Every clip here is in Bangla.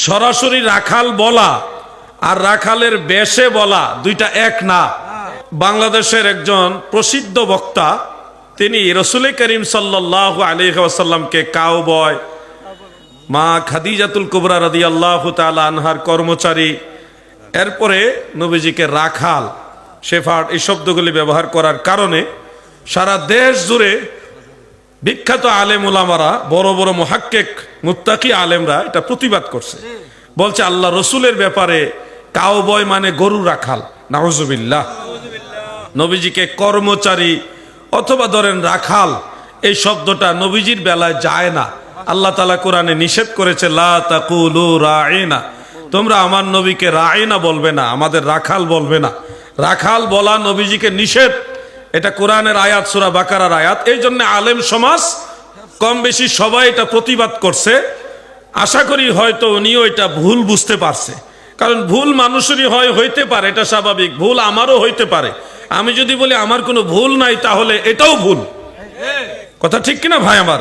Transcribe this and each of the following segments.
সরাসরি রাখাল বলা আর রাখালের বেশে বলা দুইটা এক না। বাংলাদেশের একজন প্রসিদ্ধ বক্তা তিনি রাসূল করিম সাল্লাল্লাহু আলাইহি ওয়াসাল্লামকে কাউবয়, মা খাদিজাতুল কুবরা রাদিয়াল্লাহু তাআলা আনহার কর্মচারী, এরপরে নবীজিকে রাখাল, শেফার্ড এই শব্দগুলি ব্যবহার করার কারণে সারা দেশ জুড়ে বিখ্যাত আলেম উলামারা, বড় বড় মুহাক্কিক মুত্তাকি আলেমরা এটা প্রতিবাদ করছে। বলছে আল্লাহ রসুলের ব্যাপারে কাউবয় মানে গরু রাখাল, নাউজুবিল্লাহ। নবীজিকে কর্মচারী অথবা ধরেন রাখাল এই শব্দটা নবীজির বেলায় যায় না। আল্লাহ তাআলা কোরআনে নিষেধ করেছে, লা তাকুলু রাঈনা, তোমরা আমার নবীকে রাঈনা বলবে না, আমাদের রাখাল বলবে না। রাখাল বলা নবীজিকে নিষেধ, এটা কোরআনের আয়াত, সূরা বাকারার আয়াত। এই জন্য আলেম সমাজ কম বেশি সবাই এটা প্রতিবাদ করছে। আশা করি হয়তো উনিও এটা ভুল বুঝতে পারছে, কারণ ভুল মানুষেরই হইতে পারে, এটা স্বাভাবিক। ভুল আমারও হইতে পারে। আমি যদি বলি আমার কোনো ভুল নাই, তাহলে এটাও ভুল। কথা ঠিক কিনা ভাই আমার?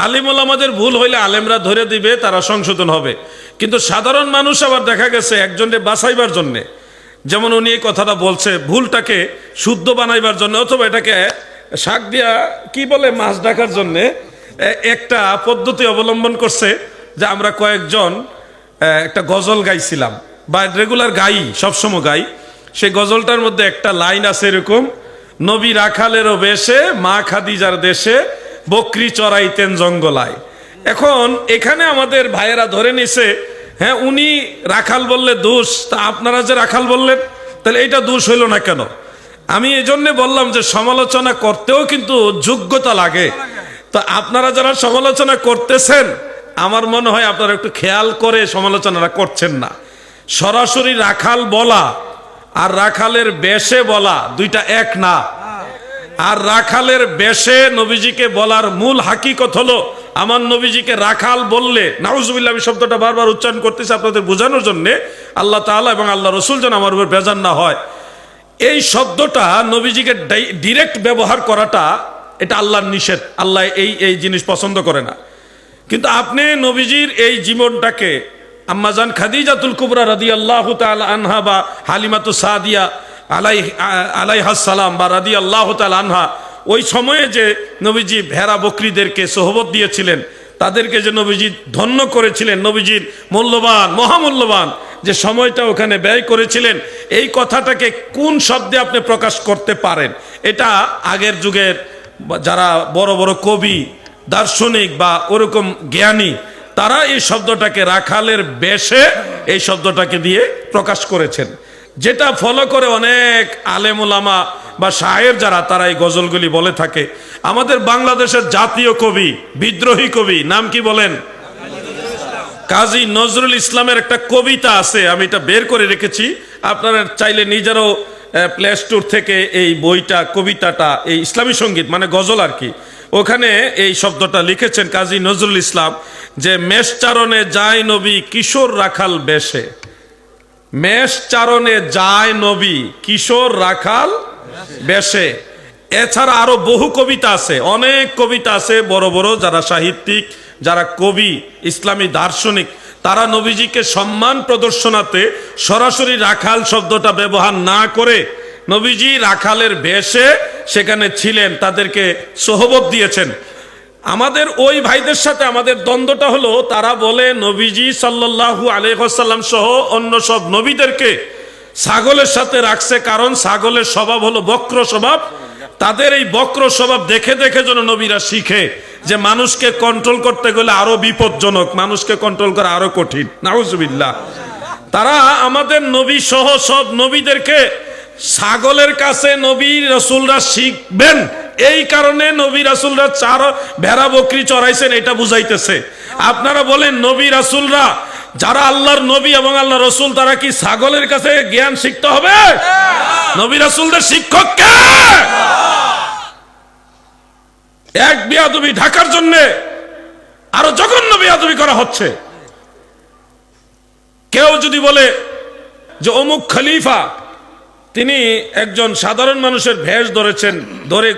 আলিম ওলামাদের ভুল হইলে আলেমরা ধরে দিবে, তারা সংশোধন হবে। কিন্তু সাধারণ মানুষ আবার দেখা গেছে একজনকে বাঁচাইবার জন্য, যেমন উনি এই কথাটা বলছে, ভুলটাকে শুদ্ধ বানাইবার জন্য অথবা এটাকে শাক দিয়া কি বলে মাছ ঢাকার জন্য একটা পদ্ধতি অবলম্বন করছে যে আমরা কয়েকজন একটা গজল গাইছিলাম, বা রেগুলার গাই, সবসময় গাই। সেই গজলটার মধ্যে একটা লাইন আছে এরকম, নবী রাখালেরও বেশে মা খাদিজার দেশে বকরি চড়াইতেন জঙ্গলায়। এখন এখানে আমাদের ভাইয়েরা ধরে নিছে, হ্যাঁ উনি রাখাল বললে দোষ, তা আপনারা যে রাখাল বললেন তাহলে এইটা দোষ হইল না কেন? আমি এই জন্য বললাম যে সমালোচনা করতেও কিন্তু যোগ্যতা লাগে। তো আপনারা যারা সমালোচনা করতেছেন, আমার মনে হয় আপনারা একটু খেয়াল করে সমালোচনাটা করছেন না। সরাসরি রাখাল বলা আর রাখালের বেশে বলা দুইটা এক না। আর রাখালের বেশে নবীজিকে বলার মূল হাকিকত হলো, আমার নবীজিকে রাখাল বললে, নাউজুবিল্লাহ, আমি শব্দটা বারবার উচ্চারণ করতেছি আপনাদের বোঝানোর জন্য, আল্লাহ তাআলা এবং আল্লাহ রসুল যেন আমার উপর বেজার না হয়। এই শব্দটা নবীজিকে ডিরেক্ট ব্যবহার করাটা এটা আল্লাহর নিষেধ। আল্লাহ এই জিনিস পছন্দ করে না। কিন্তু আপনি নবীজির এই জীবনটাকে আম্মাজান খাদিজাতুল কুবরা রাদিয়াল্লাহু তাআলা আনহা বা হালিমাতু সাদিয়া আলাইহাস সালাম বা রাদিয়াল্লাহু তাআলা আনহা, ওই সময়ে যে নবীজি ভেড়া বকরিদেরকে সোহবত দিয়েছিলেন, তাদেরকে যে নবীজি ধন্য করেছিলেন, নবীজির মূল্যবান মহামূল্যবান যে সময়টা ওখানে ব্যয় করেছিলেন, এই কথাটাকে কোন শব্দে আপনি প্রকাশ করতে পারেন? এটা আগের যুগের যারা বড় বড় কবি, দার্শনিক বা ওরকম জ্ঞানী, তারা এই শব্দটাকে রাখালের বেশে এই শব্দটাকে দিয়ে প্রকাশ করেছেন, যেটা ফলো করে অনেক আলেম ওলামা বা শায়ের যারা, তারা এই গজলগুলি বলে থাকে। আমাদের বাংলাদেশের জাতীয় কবি, বিদ্রোহী কবি, নাম কি বলেন? কাজী নজরুল ইসলামের একটা কবিতা আছে, আমি এটা বের করে রেখেছি, আপনারা চাইলে নিজেরাও প্লে স্টোর থেকে এই বইটা, কবিতাটা, এই ইসলামী সঙ্গীত মানে গজল আর কি, ওখানে এই শব্দটা লিখেছেন কাজী নজরুল ইসলাম, যে মেষ চারণে যায় নবী কিশোর রাখাল বেশে। মেষ চারণে যায় নবী কিশোর রাখাল বেশে। এছাড়া আরো বহু কবিতা আছে, অনেক কবিতা আছে, বড় বড় যারা সাহিত্যিক, যারা কবি, ইসলামী দার্শনিক, তারা নবীজিকে সম্মান প্রদর্শনাতে সরাসরি রাখাল শব্দটা ব্যবহার না করে নবীজি রাখালের বেশে সেখানে ছিলেন, তাদেরকে সোহবত দিয়েছেন। আমাদের ওই ভাইদের সাথে আমাদের দ্বন্দ্বটা হলো, তারা বলে নবীজি সাল্লাল্লাহু আলাইহি ওয়াসাল্লাম সহ অন্য সব নবীদেরকে ছাগলের সাথে রাখছে, কারণ ছাগলের স্বভাব হলো বক্র স্বভাব। তাদের এই বক্র স্বভাব দেখে দেখে যেন নবীরা শিখে যে মানুষকে কন্ট্রোল করতে গেলে আরো বিপজ্জনক, মানুষকে কন্ট্রোল করা আরো কঠিন। নাউজুবিল্লাহ। তারা আমাদের নবী সহ সব নবীদেরকে ছাগলের কাছে নবী রাসূলরা শিখবেন, এই কারণে নবী রাসূলরা চার ভেড়া বকরি চড়াইছেন, এটা বুঝাইতেছে। আপনারা বলেন নবী রাসূলরা যারা আল্লাহর নবী এবং আল্লাহ রসুল, তারা কি ছাগলের কাছে জ্ঞান শিখতে হবে? নবী রাসূলদের শিক্ষক কে? এক বেয়াদবি ঢাকার জন্য আরো জঘন্য বেয়াদবি করা হচ্ছে। কেউ যদি বলে যে অমুক খলিফা, তিনি একজন সাধারণ মানুষের ভেষ ধরেছেন, ধরে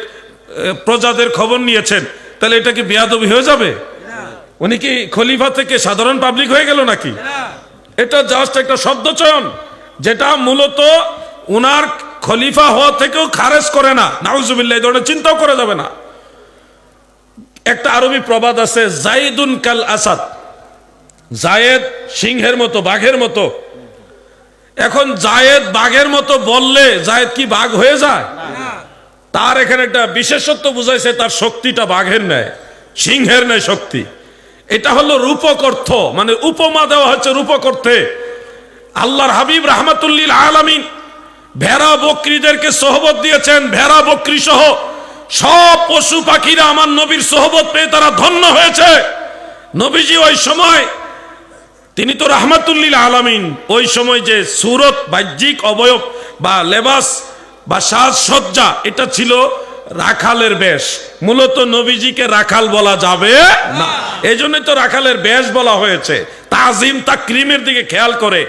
প্রজাদের খবর নিয়েছেন, তাহলে এটা কি বেয়াদবি হয়ে যাবে? উনি কি খলিফা থেকে সাধারণ পাবলিক হয়ে গেল নাকি? এটা জাস্ট একটা শব্দ চয়ন, যেটা মূলত উনার খলিফা হওয়া থেকেও খারেজ করে না। নাউজুবিল্লাহ, এই ধরনের চিন্তাও করা যাবে না। একটা আরবি প্রবাদ আছে, জাইদুন কাল আসাদ, জায়েদ সিংহের মতো, বাঘের মতো। এখন জায়েদ বাঘের মতো বললে জায়েদ কি বাঘ হয়ে যায়? তার এখানে একটা বিশেষত্ব বুঝাইছে, তার শক্তিটা বাঘের নেয়, সিংহের নেয় শক্তি। এটা হলো রূপক অর্থ, মানে উপমা দেওয়া হচ্ছে রূপক অর্থে। আল্লাহর হাবিব রাহমাতুল্লিল আলামিন ভেড়া বকরিদেরকে সোহবত দিয়েছেন, ভেড়া বকরি সহ সব পশু পাখিরা আমার নবীর সোহবত পেয়ে তারা ধন্য হয়েছে। নবীজি ওই সময়, তিনি তো রাহমাতুল্লিল আলামিন, ওই সময় যে সুরত, বাহ্যিক অবয়ব বা লেবাস বা সাজসজ্জা, এটা ছিল রাখালের বেশ। মূলত নবীজিকে রাখাল বলা যাবে না, এই জন্যই তো রাখালের বেশ বলা হয়েছে। তাজিম তাকরিমের দিকে খেয়াল করে